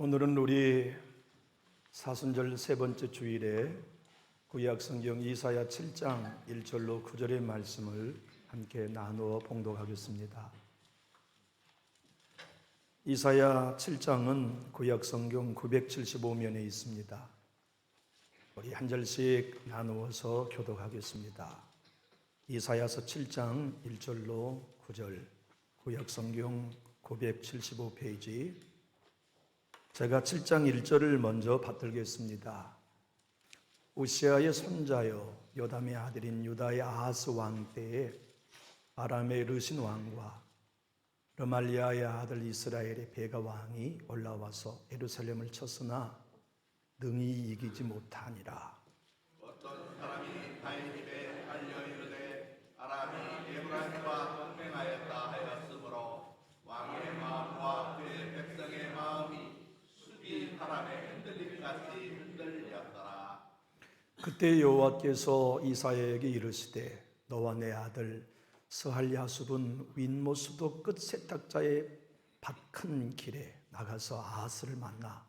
오늘은 우리 사순절 세 번째 주일에 구약성경 이사야 7장 1절로 9절의 말씀을 함께 나누어 봉독하겠습니다. 이사야 7장은 구약성경 975면에 있습니다. 우리 한 절씩 나누어서 교독하겠습니다. 이사야서 7장 1절로 9절, 구약성경 975페이지. 제가 7장 1절을 먼저 받들겠습니다. 우시아의 손자여 요담의 아들인 유다의 아하스 왕 때에 아람의 르신 왕과 르말리아의 아들 이스라엘의 베가 왕이 올라와서 예루살렘을 쳤으나 능히 이기지 못하니라. 어떤 사람이 다윗 입에 알려 이르되 아람이 에브라임과 동맹하였다 하였으므로 왕의 마음과 그의 백성의 마음이 숲이 바람에 흔들림같이 흔들렸더라. 그때 여호와께서 이사야에게 이르시되 너와 내 아들 스할야숲은 윗모수도 끝 세탁자의 밭큰 길에 나가서 아하스를 만나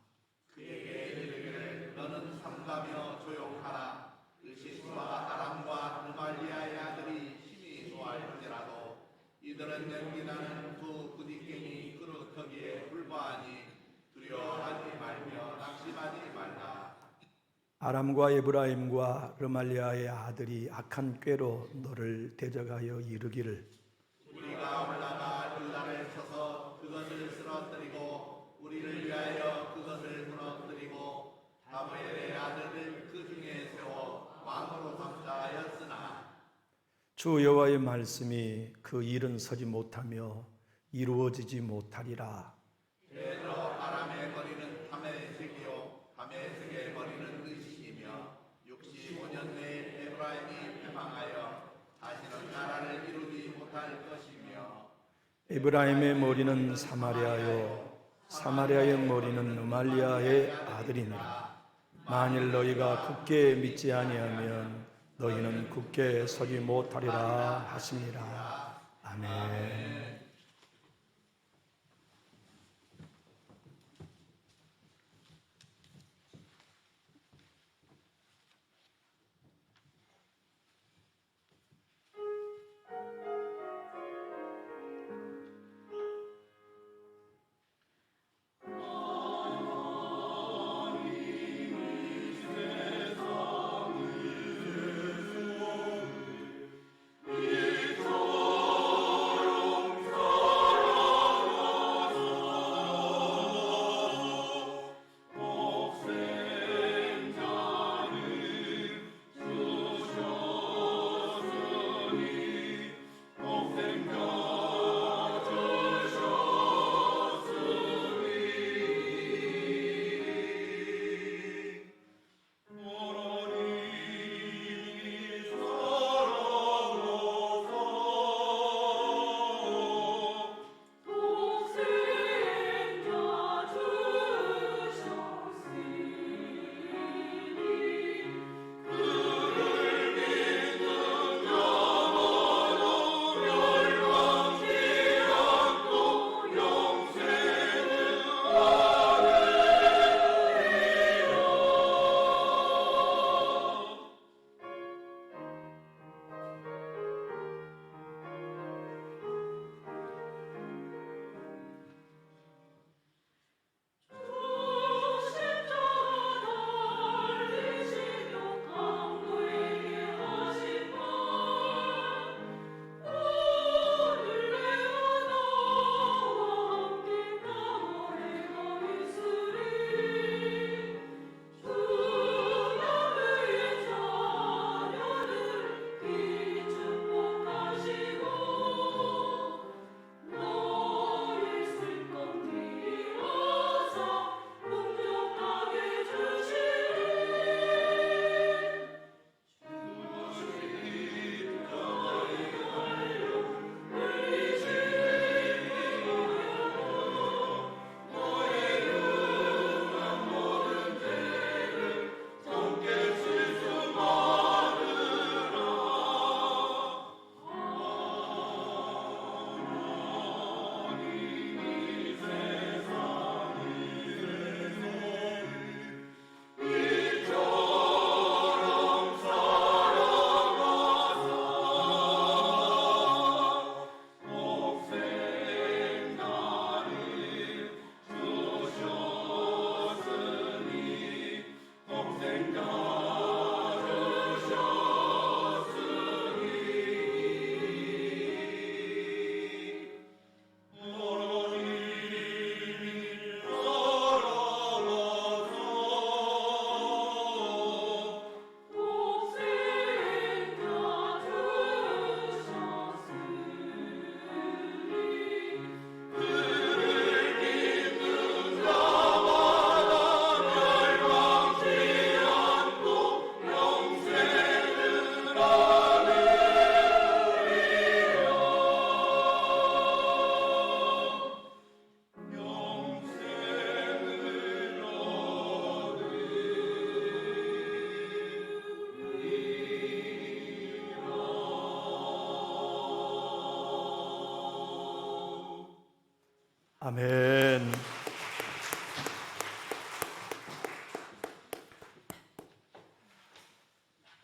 그에게 이르기를 너는 삼가며 조용하라. 르시스와 아람과 르말리아의 아들이 힘이 좋아할지라도 이들은 연기나는 두 부디깽이 그루터기에 불과하니 두려워하지 말며 낙심하지 말라. 아람과 에브라임과 르말리아의 아들이 악한 꾀로 너를 대적하여 이르기를 우리가 올라가 유다를 쳐서 그것을 쓰러뜨리고 우리를 위하여 그것을 무너뜨리고 다무엘의 아들을 그 중에 세워 왕으로 삼자 하였으나 주 여호와의 말씀이 그 일은 서지 못하며 이루어지지 못하리라. 베드로 아람의 거리는 다메섹이요 다메섹의 거리는 르시이며 65년 내에 에브라임이 패망하여 다시는 나라를 이루지 못할 것이며 에브라임의 머리는 사마리아요 사마리아의 머리는 르말리아의 아들이니라. 만일 너희가 굳게 믿지 아니하면 너희는 굳게 서지 못하리라 하시니라. 아멘.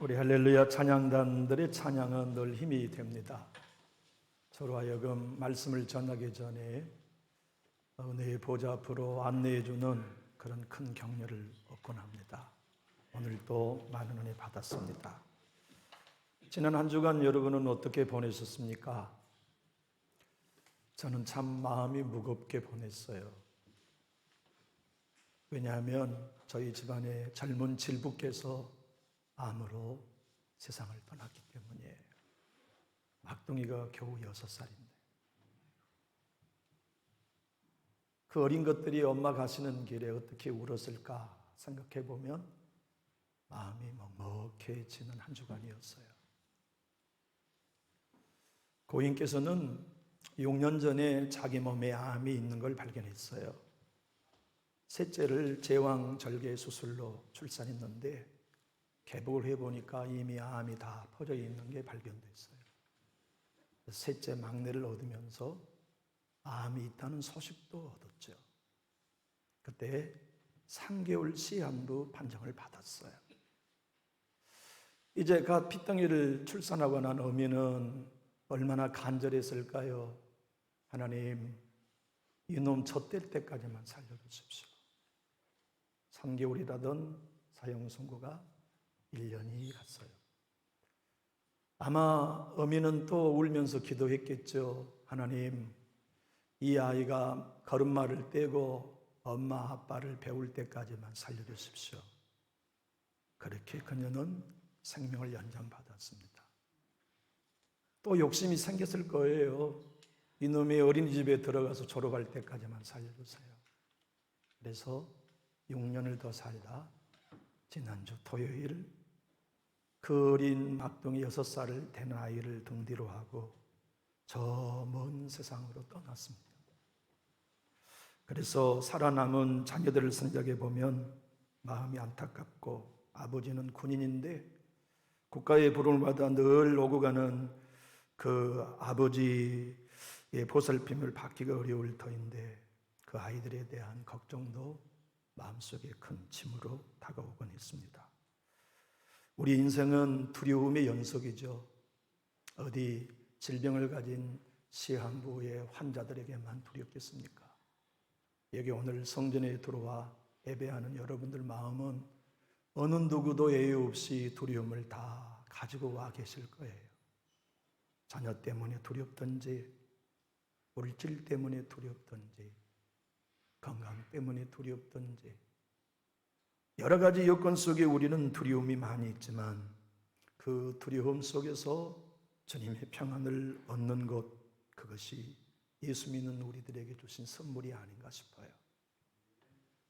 우리 할렐루야 찬양단들의 찬양은 늘 힘이 됩니다. 저로 하여금 말씀을 전하기 전에 은혜의 보좌 앞으로 안내해 주는 그런 큰 격려를 얻곤 합니다. 오늘도 많은 은혜 받았습니다. 지난 한 주간 여러분은 어떻게 보내셨습니까? 저는 참 마음이 무겁게 보냈어요. 왜냐하면 저희 집안의 젊은 질부께서 암으로 세상을 떠났기 때문이에요. 막둥이가 겨우 6살인데. 그 어린 것들이 엄마 가시는 길에 어떻게 울었을까 생각해 보면 마음이 먹먹해지는 한 주간이었어요. 고인께서는 6년 전에 자기 몸에 암이 있는 걸 발견했어요. 셋째를 제왕절개 수술로 출산했는데 개복을 해보니까 이미 암이 다 퍼져 있는 게 발견됐어요. 셋째 막내를 얻으면서 암이 있다는 소식도 얻었죠. 그때 3개월 시한부 판정을 받았어요. 이제 갓 핏덩이를 출산하고 난 어미는 얼마나 간절했을까요? 하나님, 이놈 젖될 때까지만 살려주십시오. 3개월이라던 사형 선고가 1년이 갔어요. 아마 어미는 또 울면서 기도했겠죠. 하나님, 이 아이가 걸음마를 떼고 엄마 아빠를 배울 때까지만 살려주십시오. 그렇게 그녀는 생명을 연장받았습니다. 또 욕심이 생겼을 거예요. 이놈의 어린이집에 들어가서 졸업할 때까지만 살려주세요. 그래서 6년을 더 살다 지난주 토요일 그 어린 막둥이 6살을 된 아이를 등 뒤로 하고 저 먼 세상으로 떠났습니다. 그래서 살아남은 자녀들을 생각해 보면 마음이 안타깝고, 아버지는 군인인데 국가의 부름을 받아 늘 오고 가는 그 아버지의 보살핌을 받기가 어려울 터인데 그 아이들에 대한 걱정도 마음속에 큰 짐으로 다가오곤 했습니다. 우리 인생은 두려움의 연속이죠. 어디 질병을 가진 시한부의 환자들에게만 두렵겠습니까? 여기 오늘 성전에 들어와 예배하는 여러분들 마음은 어느 누구도 예외 없이 두려움을 다 가지고 와 계실 거예요. 자녀 때문에 두렵든지, 물질 때문에 두렵든지, 건강 때문에 두렵든지, 여러 가지 여건 속에 우리는 두려움이 많이 있지만 그 두려움 속에서 주님의 평안을 얻는 것, 그것이 예수 믿는 우리들에게 주신 선물이 아닌가 싶어요.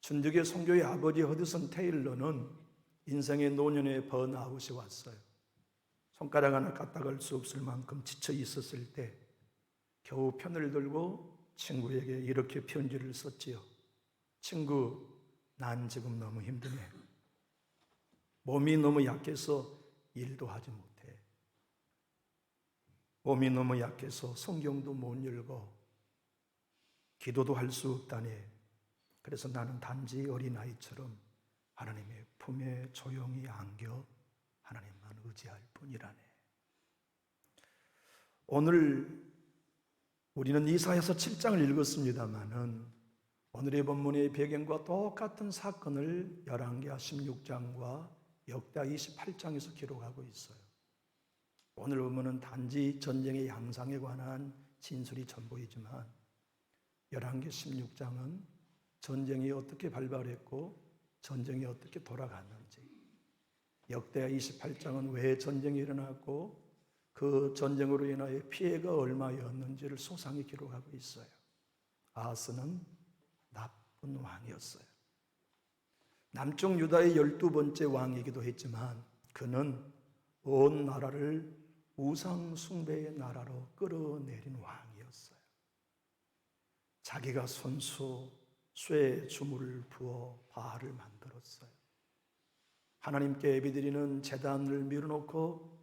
준적의 선교의 아버지 허드슨 테일러는 인생의 노년에 번아웃이 왔어요. 손가락 하나 까딱할 수 없을 만큼 지쳐 있었을 때 겨우 편을 들고 친구에게 이렇게 편지를 썼지요. 친구, 난 지금 너무 힘드네. 몸이 너무 약해서 일도 하지 못해. 몸이 너무 약해서 성경도 못 읽어. 기도도 할 수 없다네. 그래서 나는 단지 어린아이처럼 하나님의 품에 조용히 안겨 하나님만 의지할 뿐이라네. 오늘 우리는 이사야서 7장을 읽었습니다마는 오늘의 본문의 배경과 똑같은 사건을 열왕기하 16장과 역대하 28장에서 기록하고 있어요. 오늘 본문은 단지 전쟁의 양상에 관한 진술이 전부이지만 열왕기 16장은 전쟁이 어떻게 발발했고 전쟁이 어떻게 돌아갔는지, 역대하 28장은 왜 전쟁이 일어났고 그 전쟁으로 인하여 피해가 얼마였는지를 소상히 기록하고 있어요. 아하스는 나쁜 왕이었어요. 남쪽 유다의 12번째 왕이기도 했지만 그는 온 나라를 우상 숭배의 나라로 끌어내린 왕이었어요. 자기가 손수 쇠 주물을 부어 바알을 만들었어요. 하나님께 예배드리는 제단을 밀어놓고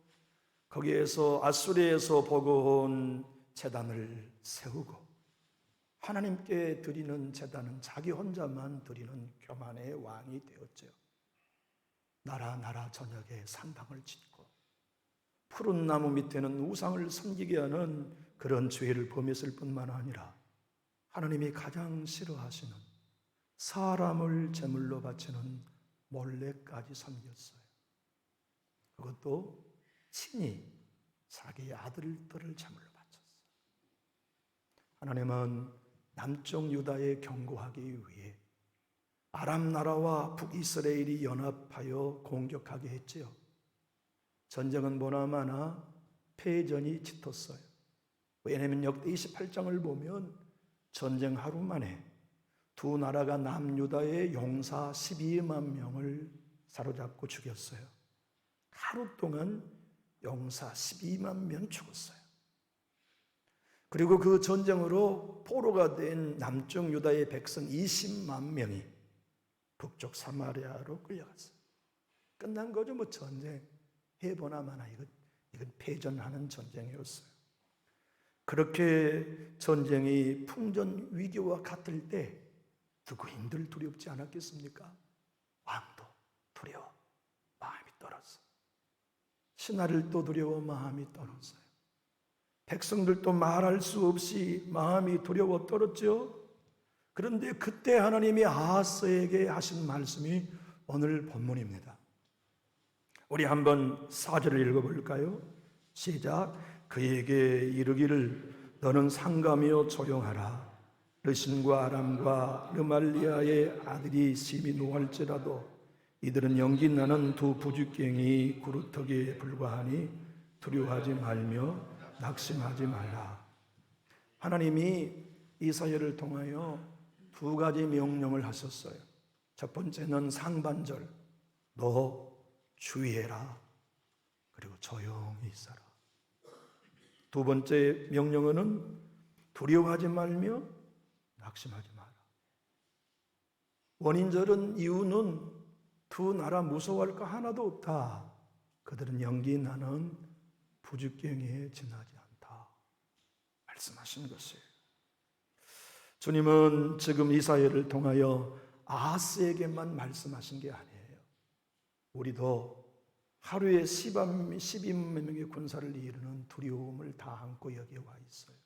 거기에서 아수리에서 보고 온 제단을 세우고 하나님께 드리는 제단은 자기 혼자만 드리는 교만의 왕이 되었죠. 나라 저녁에 산당을 짓고 푸른 나무 밑에는 우상을 섬기게 하는 그런 죄를 범했을 뿐만 아니라 하나님이 가장 싫어하시는 사람을 제물로 바치는 몰래까지 섬겼어요. 그것도 친히 자기의 아들들을 제물로 바쳤어요. 하나님은 남쪽 유다에 경고하기 위해 아람 나라와 북이스라엘이 연합하여 공격하게 했지요. 전쟁은 보나마나 패전이 짙었어요. 왜냐하면 역대 28장을 보면 전쟁 하루 만에 두 나라가 남유다의 용사 12만 명을 사로잡고 죽였어요. 하루 동안 용사 12만 명 죽었어요. 그리고 그 전쟁으로 포로가 된 남쪽 유다의 백성 20만 명이 북쪽 사마리아로 끌려갔어요. 끝난 거죠. 뭐 전쟁 해보나 마나 이건 패전하는 전쟁이었어요. 그렇게 전쟁이 풍전 위기와 같을 때 누구인들 두렵지 않았겠습니까? 왕도 두려워 마음이 떨었어요. 신하들도 두려워 마음이 떨었어요. 백성들도 말할 수 없이 마음이 두려워 떨었죠. 그런데 그때 하나님이 아하스에게 하신 말씀이 오늘 본문입니다. 우리 한번 4절을 읽어볼까요? 시작. 그에게 이르기를 너는 상가며 조용하라. 르신과 아람과 르말리아의 아들이 심히 노할지라도 이들은 연기 나는 두 부죽갱이 구루터기에 불과하니 두려워하지 말며 낙심하지 말라. 하나님이 이사야를 통하여 두 가지 명령을 하셨어요. 첫 번째는 상반절, 너 주의해라. 그리고 조용히 있어라. 두 번째 명령어는 두려워하지 말며 낙심하지 마라. 원인절은 이유는 두 나라 무서워할 거 하나도 없다. 그들은 연기 나는 부죽경에 지나지 않다. 말씀하신 것이에요. 주님은 지금 이사야를 통하여 아하스에게만 말씀하신 게 아니에요. 우리도 하루에 12만 명의 군사를 이루는 두려움을 다 안고 여기에 와 있어요.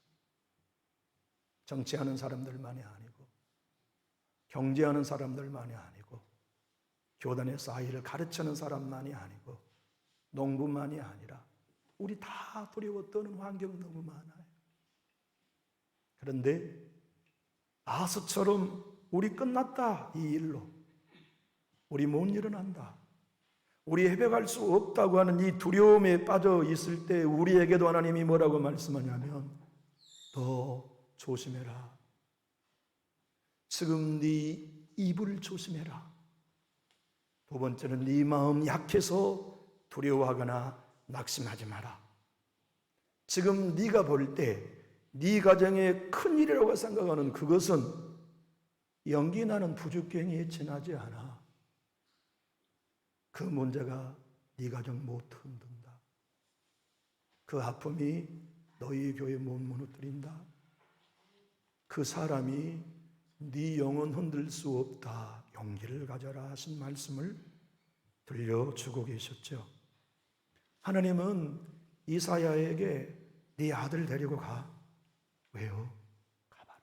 정치하는 사람들만이 아니고 경제하는 사람들만이 아니고 교단에서 아이를 가르치는 사람만이 아니고 농부만이 아니라 우리 다 두려워 떠는 환경 너무 많아요. 그런데 아하스처럼 우리 끝났다 이 일로 우리 못 일어난다 우리 해백할 수 없다고 하는 이 두려움에 빠져 있을 때 우리에게도 하나님이 뭐라고 말씀하냐면 너 조심해라. 지금 네 입을 조심해라. 두 번째는 네 마음 약해서 두려워하거나 낙심하지 마라. 지금 네가 볼 때 네 가정의 큰일이라고 생각하는 그것은 연기 나는 부죽경에 지나지 않아. 그 문제가 네 가정 못 흔든다. 그 아픔이 너희 교회 못 무너뜨린다. 그 사람이 네 영혼 흔들 수 없다. 용기를 가져라 하신 말씀을 들려주고 계셨죠. 하나님은 이사야에게 네 아들 데리고 가. 왜요? 가봐라.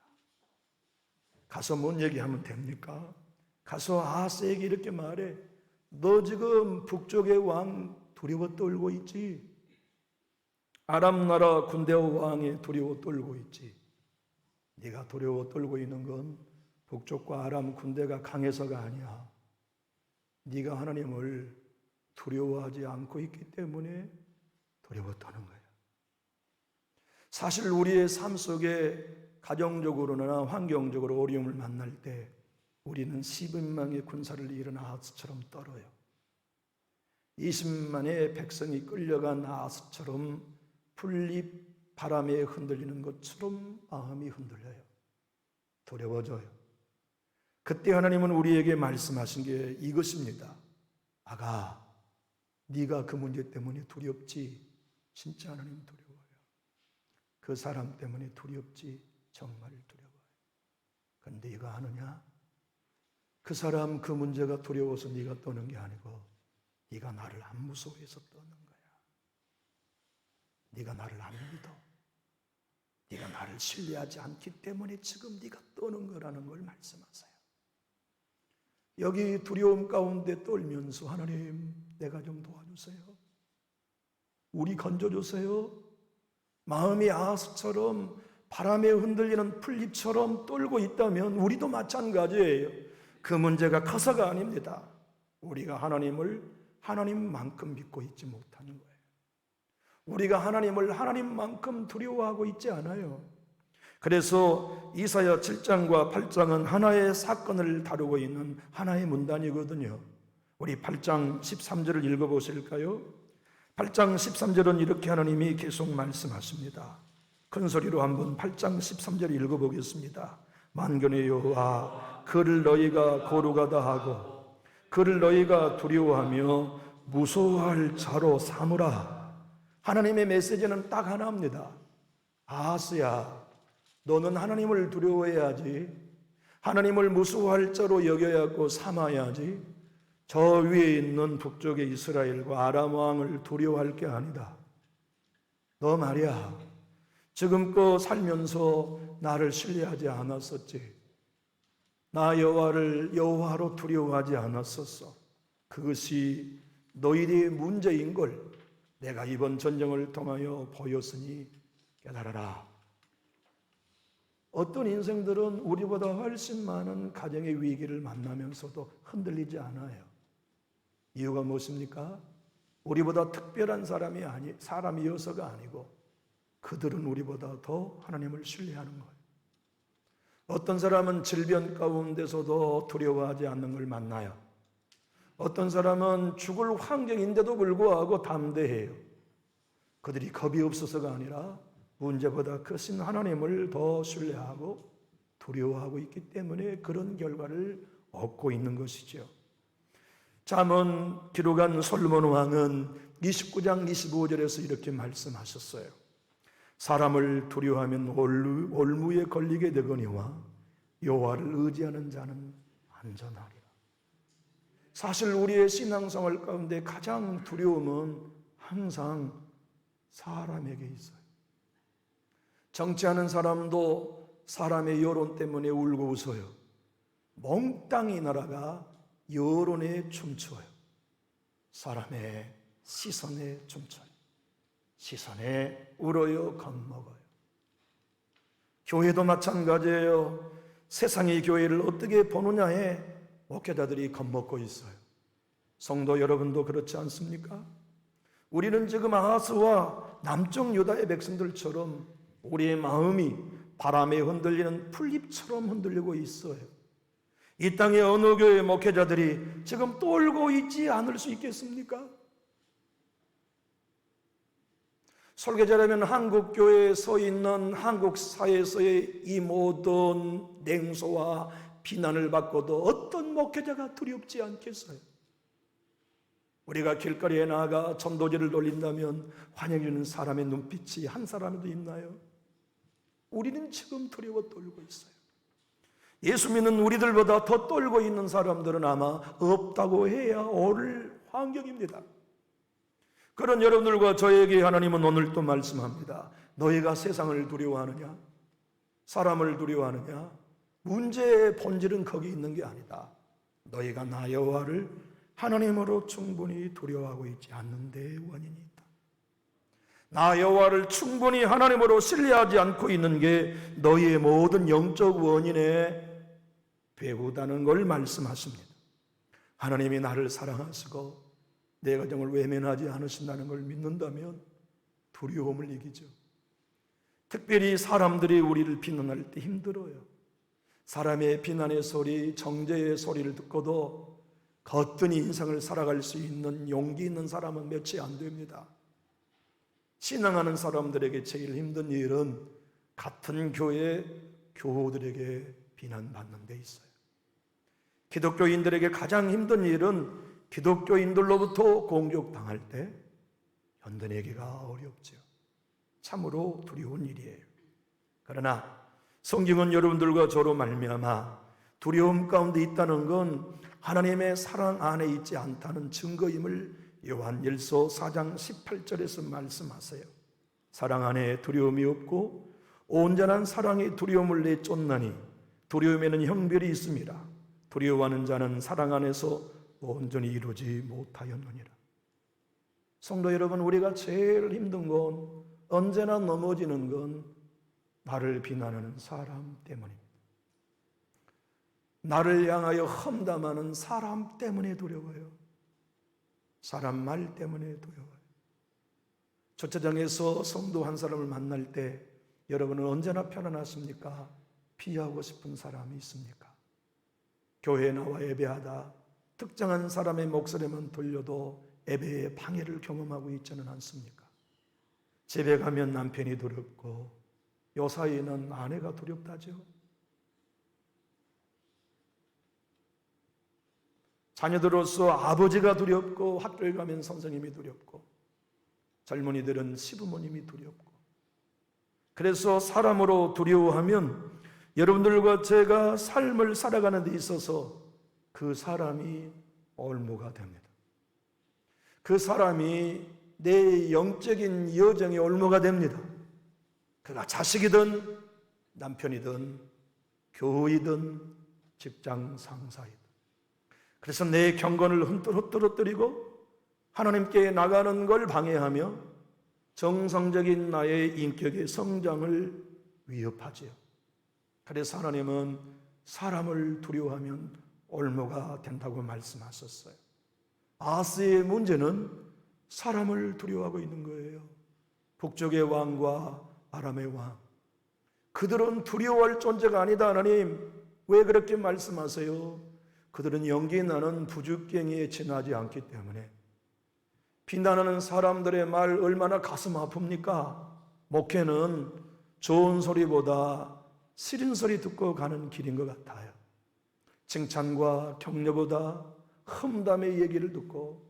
가서 뭔 얘기하면 됩니까? 가서 아하스에게 이렇게 말해. 너 지금 북쪽의 왕 두려워 떨고 있지? 아람 나라 군대의 왕이 두려워 떨고 있지? 네가 두려워 떨고 있는 건 북쪽과 아람 군대가 강해서가 아니야. 네가 하나님을 두려워하지 않고 있기 때문에 두려워 떠는 거야. 사실 우리의 삶 속에 가정적으로나 환경적으로 어려움을 만날 때 우리는 10만의 군사를 이룬 아하스처럼 떨어요. 20만의 백성이 끌려간 아하스처럼 풀잎 바람에 흔들리는 것처럼 마음이 흔들려요. 두려워져요. 그때 하나님은 우리에게 말씀하신 게 이것입니다. 아가, 네가 그 문제 때문에 두렵지? 진짜 하나님 두려워요. 그 사람 때문에 두렵지? 정말 두려워요. 그런데 네가 아느냐? 그 사람 그 문제가 두려워서 네가 떠는 게 아니고 네가 나를 안 무서워해서 떠는 거야. 네가 나를 안 믿어. 네가 나를 신뢰하지 않기 때문에 지금 네가 떠는 거라는 걸 말씀하세요. 여기 두려움 가운데 떨면서 하나님, 내가 좀 도와주세요. 우리 건져주세요. 마음이 아하스처럼 바람에 흔들리는 풀잎처럼 떨고 있다면 우리도 마찬가지예요. 그 문제가 커서가 아닙니다. 우리가 하나님을 하나님만큼 믿고 있지 못하는 거예요. 우리가 하나님을 하나님만큼 두려워하고 있지 않아요. 그래서 이사야 7장과 8장은 하나의 사건을 다루고 있는 하나의 문단이거든요. 우리 8장 13절을 읽어보실까요? 8장 13절은 이렇게 하나님이 계속 말씀하십니다. 큰 소리로 한번 8장 13절 읽어보겠습니다. 만군의 여호와, 그를 너희가 거룩하다 하고 그를 너희가 두려워하며 무서워할 자로 삼으라. 하나님의 메시지는 딱 하나입니다. 아하스야, 너는 하나님을 두려워해야지. 하나님을 무서워할 자로 여겨야고 삼아야지. 저 위에 있는 북쪽의 이스라엘과 아람 왕을 두려워할 게 아니다. 너 말이야, 지금껏 살면서 나를 신뢰하지 않았었지. 나 여호와를 여호와로 두려워하지 않았었어. 그것이 너희들의 문제인 걸 내가 이번 전쟁을 통하여 보였으니 깨달아라. 어떤 인생들은 우리보다 훨씬 많은 가정의 위기를 만나면서도 흔들리지 않아요. 이유가 무엇입니까? 우리보다 특별한 사람이어서가 아니고 그들은 우리보다 더 하나님을 신뢰하는 거예요. 어떤 사람은 질병 가운데서도 두려워하지 않는 걸 만나요. 어떤 사람은 죽을 환경인데도 불구하고 담대해요. 그들이 겁이 없어서가 아니라 문제보다 크신 하나님을 더 신뢰하고 두려워하고 있기 때문에 그런 결과를 얻고 있는 것이죠. 잠언 기록한 솔로몬 왕은 29장 25절에서 이렇게 말씀하셨어요. 사람을 두려워하면 올무에 걸리게 되거니와 여호와를 의지하는 자는 안전하리라. 사실 우리의 신앙생활 가운데 가장 두려움은 항상 사람에게 있어요. 정치하는 사람도 사람의 여론 때문에 울고 웃어요. 몽땅이 나라가 여론에 춤춰요. 사람의 시선에 춤춰요. 시선에 울어요, 겁먹어요. 교회도 마찬가지예요. 세상의 교회를 어떻게 보느냐에 목회자들이 겁먹고 있어요. 성도 여러분도 그렇지 않습니까? 우리는 지금 아하스와 남쪽 유다의 백성들처럼 우리의 마음이 바람에 흔들리는 풀잎처럼 흔들리고 있어요. 이 땅의 어느 교회 목회자들이 지금 떨고 있지 않을 수 있겠습니까? 설교자라면 한국 교회에 서 있는 한국 사회에서의 이 모든 냉소와 비난을 받고도 어떤 목회자가 두렵지 않겠어요? 우리가 길거리에 나가 전도지를 돌린다면 환영해주는 사람의 눈빛이 한 사람에도 있나요? 우리는 지금 두려워 떨고 있어요. 예수 믿는 우리들보다 더 떨고 있는 사람들은 아마 없다고 해야 옳을 환경입니다. 그런 여러분들과 저에게 하나님은 오늘 또 말씀합니다. 너희가 세상을 두려워하느냐? 사람을 두려워하느냐? 문제의 본질은 거기 있는 게 아니다. 너희가 나 여호와를 하나님으로 충분히 두려워하고 있지 않는 데에 원인이 있다. 나 여호와를 충분히 하나님으로 신뢰하지 않고 있는 게 너희의 모든 영적 원인의 배후다는 걸 말씀하십니다. 하나님이 나를 사랑하시고 내 가정을 외면하지 않으신다는 걸 믿는다면 두려움을 이기죠. 특별히 사람들이 우리를 비난할 때 힘들어요. 사람의 비난의 소리, 정죄의 소리를 듣고도 거뜬히 인생을 살아갈 수 있는 용기 있는 사람은 몇이 안 됩니다. 신앙하는 사람들에게 제일 힘든 일은 같은 교회 교우들에게 비난받는 데 있어요. 기독교인들에게 가장 힘든 일은 기독교인들로부터 공격당할 때 견뎌내기가 어렵죠. 참으로 두려운 일이에요. 그러나 성경은 여러분들과 저로 말미암아 두려움 가운데 있다는 건 하나님의 사랑 안에 있지 않다는 증거임을 요한일서 4장 18절에서 말씀하세요. 사랑 안에 두려움이 없고 온전한 사랑이 두려움을 내쫓나니 두려움에는 형별이 있습니다. 두려워하는 자는 사랑 안에서 온전히 이루지 못하였느니라. 성도 여러분, 우리가 제일 힘든 건 언제나 넘어지는 건 나를 비난하는 사람 때문입니다. 나를 향하여 험담하는 사람 때문에 두려워요. 사람 말 때문에 두려워요. 주차장에서 성도 한 사람을 만날 때 여러분은 언제나 편안하십니까? 피하고 싶은 사람이 있습니까? 교회에 나와 예배하다 특정한 사람의 목소리만 들려도 예배의 방해를 경험하고 있지는 않습니까? 집에 가면 남편이 두렵고 요 사이에는 아내가 두렵다죠. 자녀들로서 아버지가 두렵고 학교에 가면 선생님이 두렵고 젊은이들은 시부모님이 두렵고, 그래서 사람으로 두려워하면 여러분들과 제가 삶을 살아가는 데 있어서 그 사람이 올무가 됩니다. 그 사람이 내 영적인 여정의 올무가 됩니다. 그가 자식이든 남편이든 교우이든 직장 상사이든. 그래서 내 경건을 흩뜨러뜨리고 하나님께 나가는 걸 방해하며 정상적인 나의 인격의 성장을 위협하지요. 그래서 하나님은 사람을 두려워하면 올무가 된다고 말씀하셨어요. 아스의 문제는 사람을 두려워하고 있는 거예요. 북쪽의 왕과 아람의 왕, 그들은 두려워할 존재가 아니다. 하나님 왜 그렇게 말씀하세요? 그들은 연기 나는 부죽갱이에 지나지 않기 때문에. 비난하는 사람들의 말 얼마나 가슴 아픕니까? 목회는 좋은 소리보다 싫은 소리 듣고 가는 길인 것 같아요. 칭찬과 격려보다 험담의 얘기를 듣고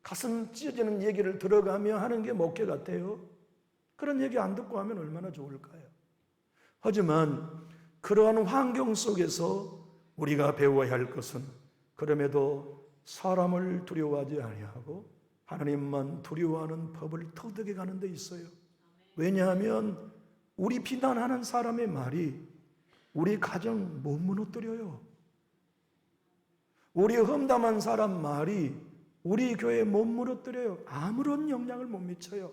가슴 찢어지는 얘기를 들어가며 하는 게 목회 같아요. 그런 얘기 안 듣고 하면 얼마나 좋을까요? 하지만 그러한 환경 속에서 우리가 배워야 할 것은 그럼에도 사람을 두려워하지 아니하고 하나님만 두려워하는 법을 터득해 가는 데 있어요. 왜냐하면 우리 비난하는 사람의 말이 우리 가정 못 무너뜨려요. 우리 험담한 사람 말이 우리 교회 못 무너뜨려요. 아무런 영향을 못 미쳐요.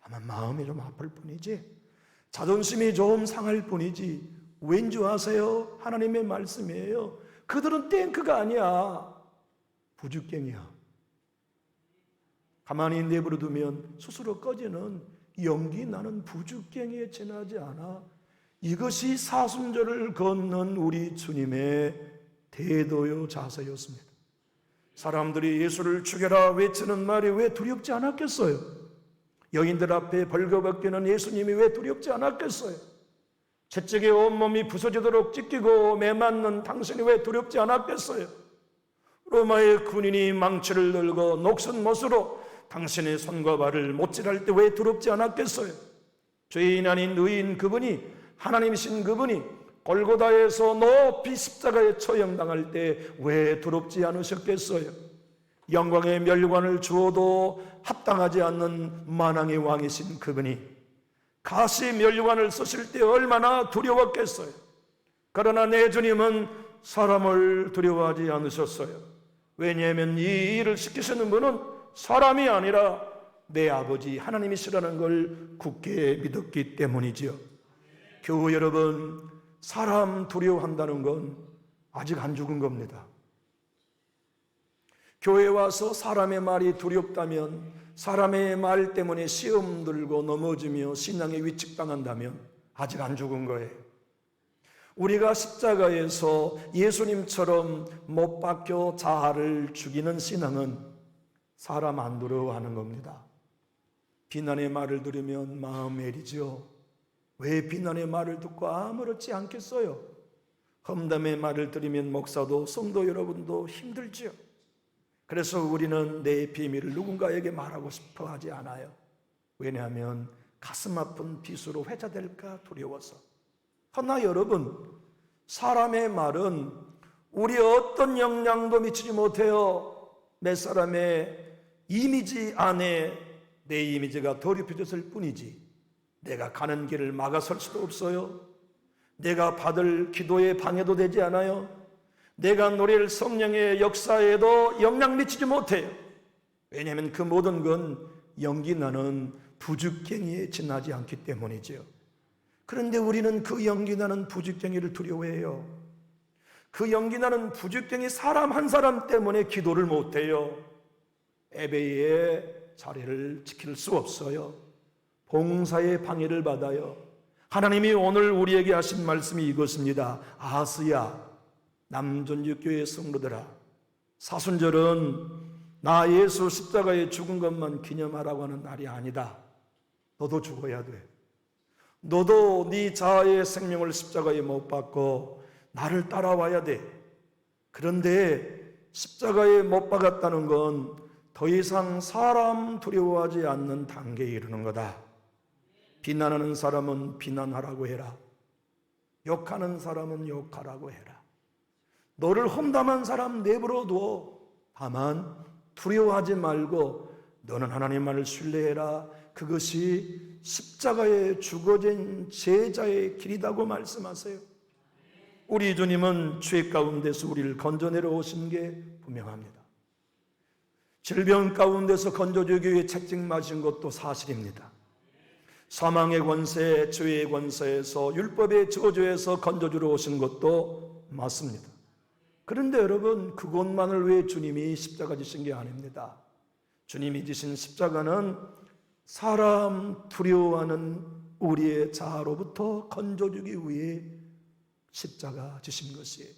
다만 마음이 좀 아플 뿐이지, 자존심이 좀 상할 뿐이지. 왠지 아세요? 하나님의 말씀이에요. 그들은 탱크가 아니야. 부죽갱이야. 가만히 내버려두면 스스로 꺼지는 연기 나는 부죽갱이에 지나지 않아. 이것이 사순절을 걷는 우리 주님의 태도요 자세였습니다. 사람들이 예수를 죽여라 외치는 말이 왜 두렵지 않았겠어요? 여인들 앞에 벌거벗기는 예수님이 왜 두렵지 않았겠어요? 채찍에 온몸이 부서지도록 찢기고 매맞는 당신이 왜 두렵지 않았겠어요? 로마의 군인이 망치를 들고 녹슨 못으로 당신의 손과 발을 못질할 때 왜 두렵지 않았겠어요? 죄인 아닌 의인 그분이, 하나님이신 그분이 골고다에서 높이 십자가에 처형당할 때 왜 두렵지 않으셨겠어요? 영광의 멸관을 주어도 합당하지 않는 만왕의 왕이신 그분이 가시 멸관을 쓰실 때 얼마나 두려웠겠어요? 그러나 내 주님은 사람을 두려워하지 않으셨어요. 왜냐하면 이 일을 시키시는 분은 사람이 아니라 내 아버지 하나님이시라는 걸 굳게 믿었기 때문이지요. 교우 여러분, 사람 두려워한다는 건 아직 안 죽은 겁니다. 교회에 와서 사람의 말이 두렵다면, 사람의 말 때문에 시험 들고 넘어지며 신앙에 위축당한다면 아직 안 죽은 거예요. 우리가 십자가에서 예수님처럼 못 박혀 자아를 죽이는 신앙은 사람 안 두려워하는 겁니다. 비난의 말을 들으면 마음 애리죠. 왜 비난의 말을 듣고 아무렇지 않겠어요? 험담의 말을 들으면 목사도 성도 여러분도 힘들죠. 그래서 우리는 내 비밀을 누군가에게 말하고 싶어 하지 않아요. 왜냐하면 가슴 아픈 빚으로 회자될까 두려워서. 그러나 여러분, 사람의 말은 우리 어떤 영향도 미치지 못해요. 몇 사람의 이미지 안에 내 이미지가 더럽혀졌을 뿐이지 내가 가는 길을 막아설 수도 없어요. 내가 받을 기도에 방해도 되지 않아요. 내가 노래할 성령의 역사에도 영향 미치지 못해요. 왜냐하면 그 모든 건 연기 나는 부죽갱이에 지나지 않기 때문이죠. 그런데 우리는 그 연기 나는 부죽갱이를 두려워해요. 그 연기 나는 부죽갱이 사람 한 사람 때문에 기도를 못해요. 예배의 자리를 지킬 수 없어요. 봉사의 방해를 받아요. 하나님이 오늘 우리에게 하신 말씀이 이것입니다. 아하스야, 남전주교회 성도들아, 사순절은 나 예수 십자가에 죽은 것만 기념하라고 하는 날이 아니다. 너도 죽어야 돼. 너도 네 자아의 생명을 십자가에 못 박고 나를 따라와야 돼. 그런데 십자가에 못 박았다는 건 더 이상 사람 두려워하지 않는 단계에 이르는 거다. 비난하는 사람은 비난하라고 해라. 욕하는 사람은 욕하라고 해라. 너를 험담한 사람 내버려 두어. 다만 두려워하지 말고 너는 하나님만을 신뢰해라. 그것이 십자가에 죽어진 제자의 길이라고 말씀하세요. 우리 주님은 죄 가운데서 우리를 건져내려 오신 게 분명합니다. 질병 가운데서 건져주기 위해 책찍맞은 것도 사실입니다. 사망의 권세, 죄의 권세에서 율법의 저주에서 건져주러 오신 것도 맞습니다. 그런데 여러분, 그것만을 위해 주님이 십자가 지신 게 아닙니다. 주님이 지신 십자가는 사람 두려워하는 우리의 자아로부터 건져주기 위해 십자가 지신 것이에요.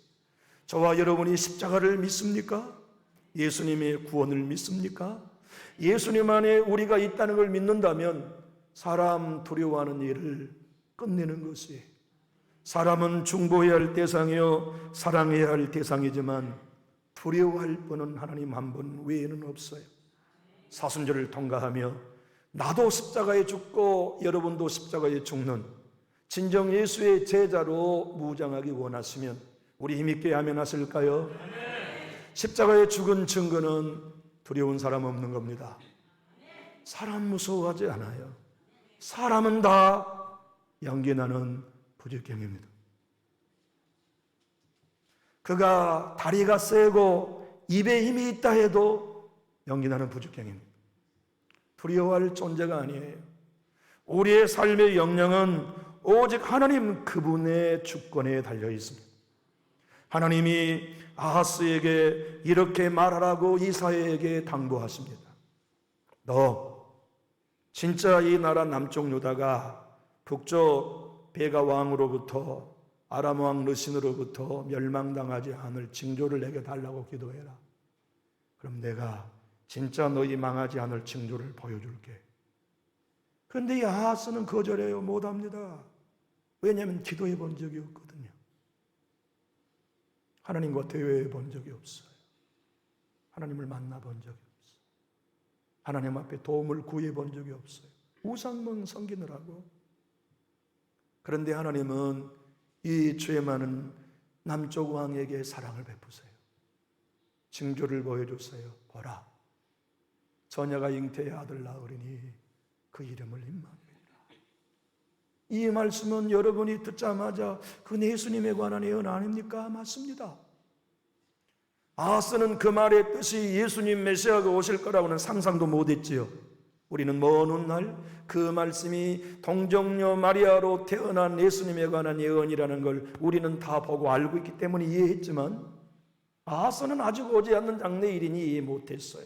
저와 여러분이 십자가를 믿습니까? 예수님의 구원을 믿습니까? 예수님 안에 우리가 있다는 걸 믿는다면 사람 두려워하는 일을 끝내는 것이에요. 사람은 중보해야 할 대상이요 사랑해야 할 대상이지만 두려워할 분은 하나님 한 분 외에는 없어요. 사순절을 통과하며 나도 십자가에 죽고 여러분도 십자가에 죽는 진정 예수의 제자로 무장하기 원하시면 우리 힘있게 아멘하실까요? 십자가에 죽은 증거는 두려운 사람 없는 겁니다. 사람 무서워하지 않아요. 사람은 다 연기나는 부죽경입니다. 그가 다리가 세고 입에 힘이 있다 해도 연기나는 부죽경입니다. 두려워할 존재가 아니에요. 우리의 삶의 영향은 오직 하나님 그분의 주권에 달려 있습니다. 하나님이 아하스에게 이렇게 말하라고 이사야에게 당부하십니다. 너 진짜 이 나라 남쪽 유다가 북쪽 베가 왕으로부터 아람 왕 르신으로부터 멸망당하지 않을 징조를 내게 달라고 기도해라. 그럼 내가 진짜 너희 망하지 않을 징조를 보여줄게. 그런데 이 아하스는 거절해요. 못합니다. 왜냐하면 기도해 본 적이 없거든요. 하나님과 대화해 본 적이 없어요. 하나님을 만나본 적이 없어요. 하나님 앞에 도움을 구해 본 적이 없어요. 우상만 섬기느라고. 그런데 하나님은 이 죄 많은 남쪽 왕에게 사랑을 베푸세요. 징조를 보여주세요. 보라, 처녀가 잉태의 아들 낳으리니 그 이름을 임마누엘이라. 이 말씀은 여러분이 듣자마자 그 예수님에 관한 예언 아닙니까? 맞습니다. 아하스는 그 말의 뜻이 예수님 메시아가 오실 거라고는 상상도 못했지요. 우리는 먼 훗날 그 말씀이 동정녀 마리아로 태어난 예수님에 관한 예언이라는 걸 우리는 다 보고 알고 있기 때문에 이해했지만 아하스는 아직 오지 않는 장래일이니 이해 못했어요.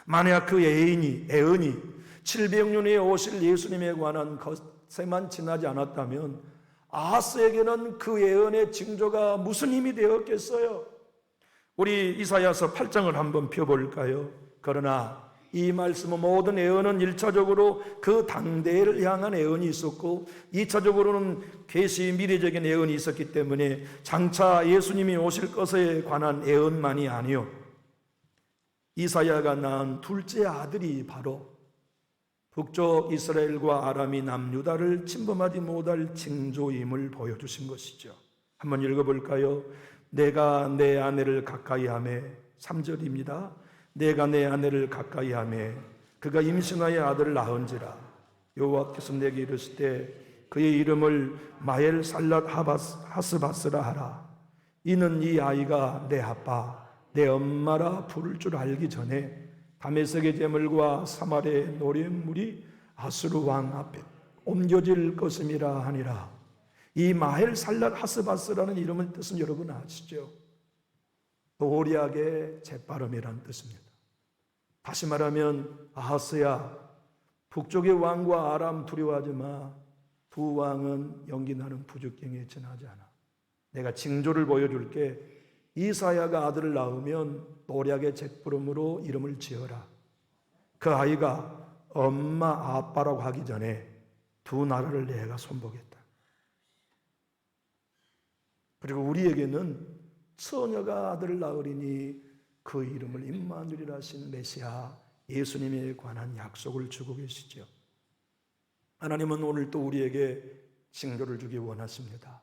만약 그 예언이 700년 후에 오실 예수님에 관한 것에만 지나지 않았다면 아하스에게는 그 예언의 징조가 무슨 힘이 되었겠어요? 우리 이사야서 8장을 한번 펴볼까요? 그러나 이 말씀은 모든 예언은 1차적으로 그 당대를 향한 예언이 있었고 2차적으로는 계시 미래적인 예언이 있었기 때문에 장차 예수님이 오실 것에 관한 예언만이 아니요, 이사야가 낳은 둘째 아들이 바로 북쪽 이스라엘과 아람이 남유다를 침범하지 못할 징조임을 보여주신 것이죠. 한번 읽어볼까요? 내가 내 아내를 가까이 하매 3절입니다. 내가 내 아내를 가까이 하매 그가 임신하여 아들을 낳은지라. 여호와께서 내게 이르시되 그의 이름을 마엘 살랏 하스바스라 하라. 이는 이 아이가 내 아빠 내 엄마라 부를 줄 알기 전에 다메섹의 제물과 사마리아의 노랫물이 아수르 왕 앞에 옮겨질 것임이라 하니라. 이 마헬 살랏 하스바스라는 이름의 뜻은 여러분 아시죠? 도리하게 재빠름이라는 뜻입니다. 다시 말하면 아하스야, 북쪽의 왕과 아람 두려워하지 마. 두 왕은 연기 나는 부죽경에 지나지 않아. 내가 징조를 보여줄게. 이사야가 아들을 낳으면 도략의 재빠름으로 이름을 지어라. 그 아이가 엄마 아빠라고 하기 전에 두 나라를 내가 손보겠다. 그리고 우리에게는 처녀가 아들을 낳으리니 그 이름을 임마누엘이라 하신 메시아 예수님에 관한 약속을 주고 계시죠. 하나님은 오늘 또 우리에게 징조를 주기 원하십니다.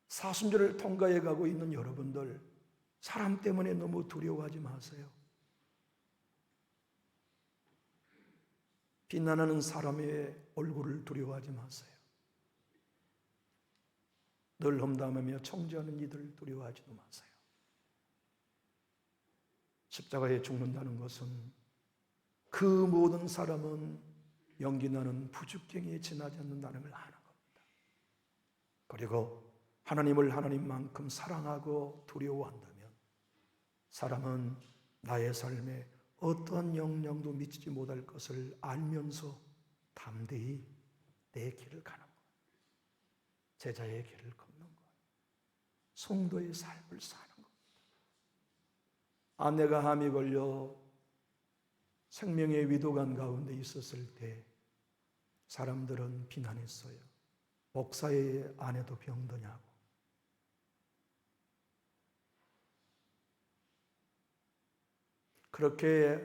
사순절을 통과해 가고 있는 여러분들, 사람 때문에 너무 두려워하지 마세요. 비난하는 사람의 얼굴을 두려워하지 마세요. 늘 험담하며 청지하는 이들 두려워하지도 마세요. 십자가에 죽는다는 것은 그 모든 사람은 연기나는 부죽경에 지나지 않는다는 걸 아는 겁니다. 그리고 하나님을 하나님만큼 사랑하고 두려워한다면 사람은 나의 삶에 어떠한 영향도 미치지 못할 것을 알면서 담대히 내 길을 가는 것, 제자의 길을 걷는 것, 성도의 삶을 사는 것. 아내가 암이 걸려 생명의 위도감 가운데 있었을 때 사람들은 비난했어요. 목사의 아내도 병드냐고. 그렇게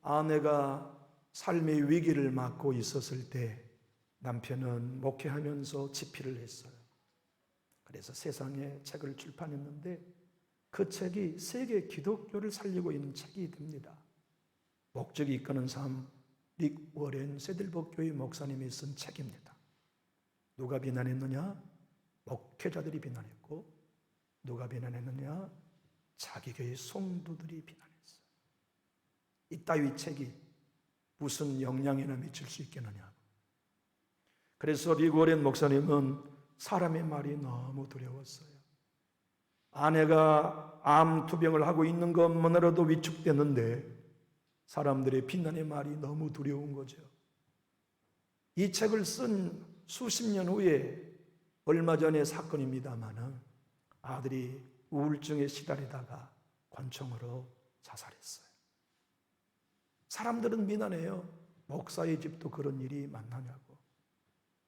아내가 삶의 위기를 맞고 있었을 때 남편은 목회하면서 집필을 했어요. 그래서 세상에 책을 출판했는데 그 책이 세계 기독교를 살리고 있는 책이 됩니다. 목적이 이끄는 삶, 릭 워렌 세들버 교회 목사님이 쓴 책입니다. 누가 비난했느냐? 목회자들이 비난했고, 누가 비난했느냐? 자기 교회 성도들이 비난했어요. 이따위 책이 무슨 영향이나 미칠 수 있겠느냐. 그래서 릭 워렌 목사님은 사람의 말이 너무 두려웠어요. 아내가 암 투병을 하고 있는 것만으로도 위축되는데 사람들의 비난의 말이 너무 두려운 거죠. 이 책을 쓴 수십 년 후에 얼마 전의 사건입니다마는 아들이 우울증에 시달리다가 관청으로 자살했어요. 사람들은 비난해요. 목사의 집도 그런 일이 만나냐고.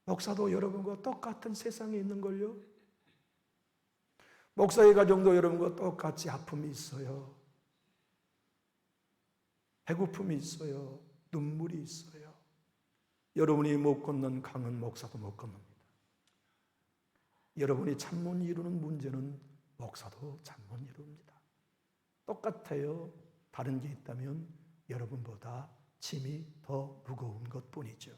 목사도 여러분과 똑같은 세상에 있는걸요. 목사의 가정도 여러분과 똑같이 아픔이 있어요. 배고픔이 있어요. 눈물이 있어요. 여러분이 못 걷는 강은 목사도 못 건넙니다. 여러분이 잠 못 이루는 문제는 목사도 잠 못 이룹니다. 똑같아요. 다른 게 있다면 여러분보다 짐이 더 무거운 것뿐이죠.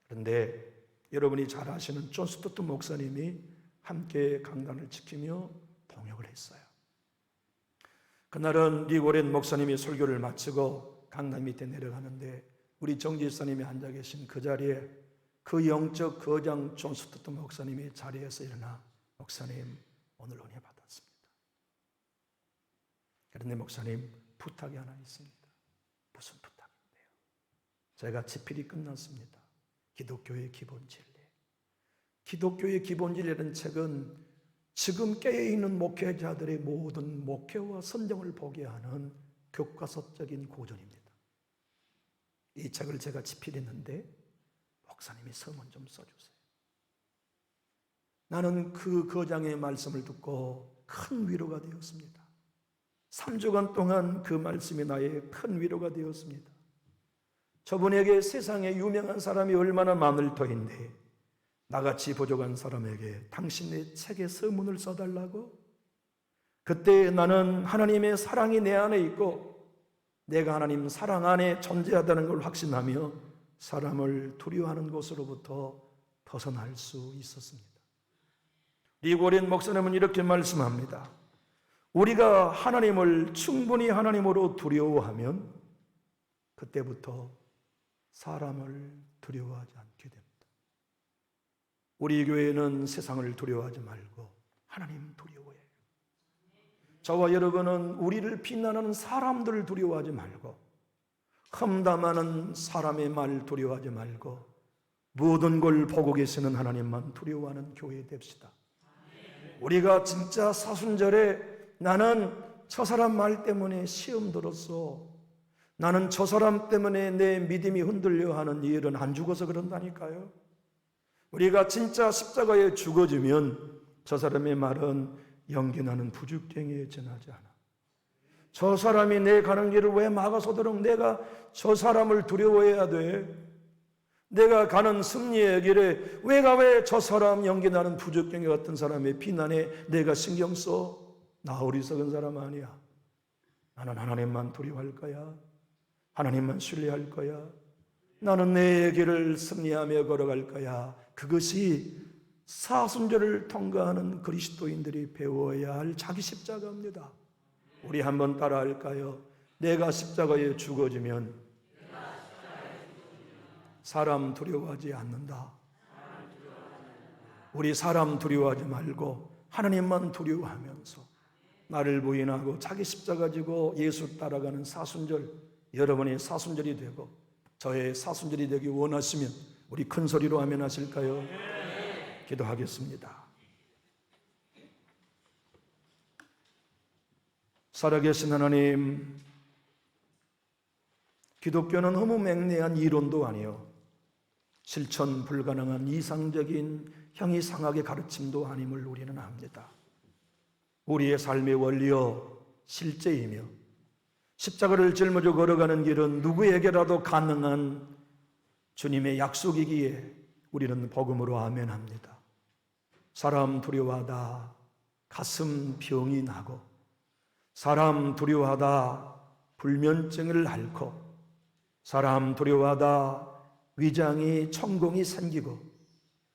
그런데 여러분이 잘 아시는 존 스토트 목사님이 함께 강단을 지키며 동역을 했어요. 그날은 릭 워렌 목사님이 설교를 마치고 강단 밑에 내려가는데 우리 정지사님이 앉아 계신 그 자리에 그 영적 거장 존 스토트 목사님이 자리에서 일어나 목사님 오늘 은혜 받았습니다. 그런데 목사님 부탁이 하나 있습니다. 무슨 부탁인데요? 제가 집필이 끝났습니다. 기독교의 기본 진리. 기독교의 기본 진리라는 책은 지금 깨어있는 목회자들의 모든 목회와 선정을 보게 하는 교과서적인 고전입니다. 이 책을 제가 집필했는데 목사님이 서문 좀 써주세요. 나는 그 거장의 말씀을 듣고 큰 위로가 되었습니다. 3주간 동안 그 말씀이 나의 큰 위로가 되었습니다. 저분에게 세상에 유명한 사람이 얼마나 많을 터인데 나같이 부족한 사람에게 당신의 책에 서문을 써달라고? 그때 나는 하나님의 사랑이 내 안에 있고 내가 하나님 사랑 안에 존재하다는 걸 확신하며 사람을 두려워하는 것으로부터 벗어날 수 있었습니다. 리고렌 목사님은 이렇게 말씀합니다. 우리가 하나님을 충분히 하나님으로 두려워하면 그때부터 사람을 두려워하지 않게 됩니다. 우리 교회는 세상을 두려워하지 말고 하나님 두려워해요. 저와 여러분은 우리를 비난하는 사람들을 두려워하지 말고 험담하는 사람의 말 두려워하지 말고 모든 걸 보고 계시는 하나님만 두려워하는 교회 됩시다. 우리가 진짜 사순절에 나는 저 사람 말 때문에 시험 들었어, 나는 저 사람 때문에 내 믿음이 흔들려 하는 이 일은 안 죽어서 그런다니까요. 우리가 진짜 십자가에 죽어지면 저 사람의 말은 연기나는 부죽쟁이에 지나지 않아. 저 사람이 내 가는 길을 왜 막아서도록 내가 저 사람을 두려워해야 돼? 내가 가는 승리의 길에 왜 저 사람 연기나는 부적경이 같은 사람의 비난에 내가 신경 써? 나 어리석은 사람 아니야. 나는 하나님만 두려워할 거야. 하나님만 신뢰할 거야. 나는 내 길을 승리하며 걸어갈 거야. 그것이 사순절을 통과하는 그리스도인들이 배워야 할 자기 십자가입니다. 우리 한번 따라할까요? 내가 십자가에 죽어지면 사람 두려워하지 않는다. 우리 사람 두려워하지 말고 하나님만 두려워하면서 나를 부인하고 자기 십자가 지고 예수 따라가는 사순절, 여러분의 사순절이 되고 저의 사순절이 되기 원하시면 우리 큰 소리로 아멘 하실까요? 기도하겠습니다. 살아계신 하나님, 기독교는 너무 맹대한 이론도 아니요 실천 불가능한 이상적인 형이상학의 가르침도 아님을 우리는 압니다. 우리의 삶의 원리요 실제이며 십자가를 짊어져 걸어가는 길은 누구에게라도 가능한 주님의 약속이기에 우리는 복음으로 아멘합니다. 사람 두려워하다 가슴 병이 나고 사람 두려워하다 불면증을 앓고 사람 두려워하다 위장이 천공이 생기고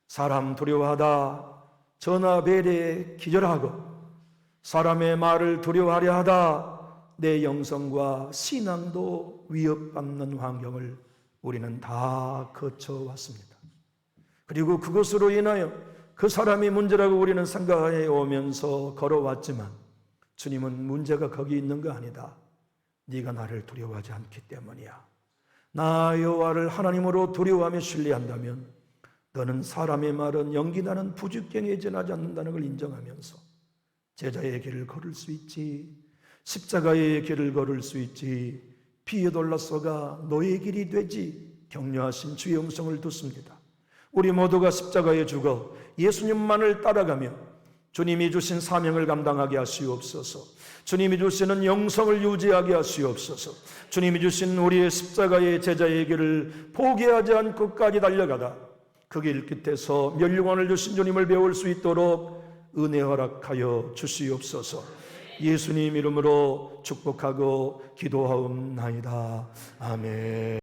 사람 두려워하다 전화벨에 기절하고 사람의 말을 두려워하려 하다 내 영성과 신앙도 위협받는 환경을 우리는 다 거쳐왔습니다. 그리고 그것으로 인하여 그 사람이 문제라고 우리는 생각해 오면서 걸어왔지만 주님은 문제가 거기 있는 거 아니다. 네가 나를 두려워하지 않기 때문이야. 나 여호와를 하나님으로 두려워하며 신뢰한다면 너는 사람의 말은 연기나는 부죽경에 지나지 않는다는 걸 인정하면서 제자의 길을 걸을 수 있지, 십자가의 길을 걸을 수 있지, 피에 돌라서가 너의 길이 되지 격려하신 주의 음성을 듣습니다. 우리 모두가 십자가에 죽어 예수님만을 따라가며 주님이 주신 사명을 감당하게 하시옵소서. 주님이 주시는 영성을 유지하게 하시옵소서. 주님이 주신 우리의 십자가의 제자의 길을 포기하지 않고 끝까지 달려가다 그 길 끝에서 멸류관을 주신 주님을 배울 수 있도록 은혜 허락하여 주시옵소서. 예수님 이름으로 축복하고 기도하옵나이다. 아멘.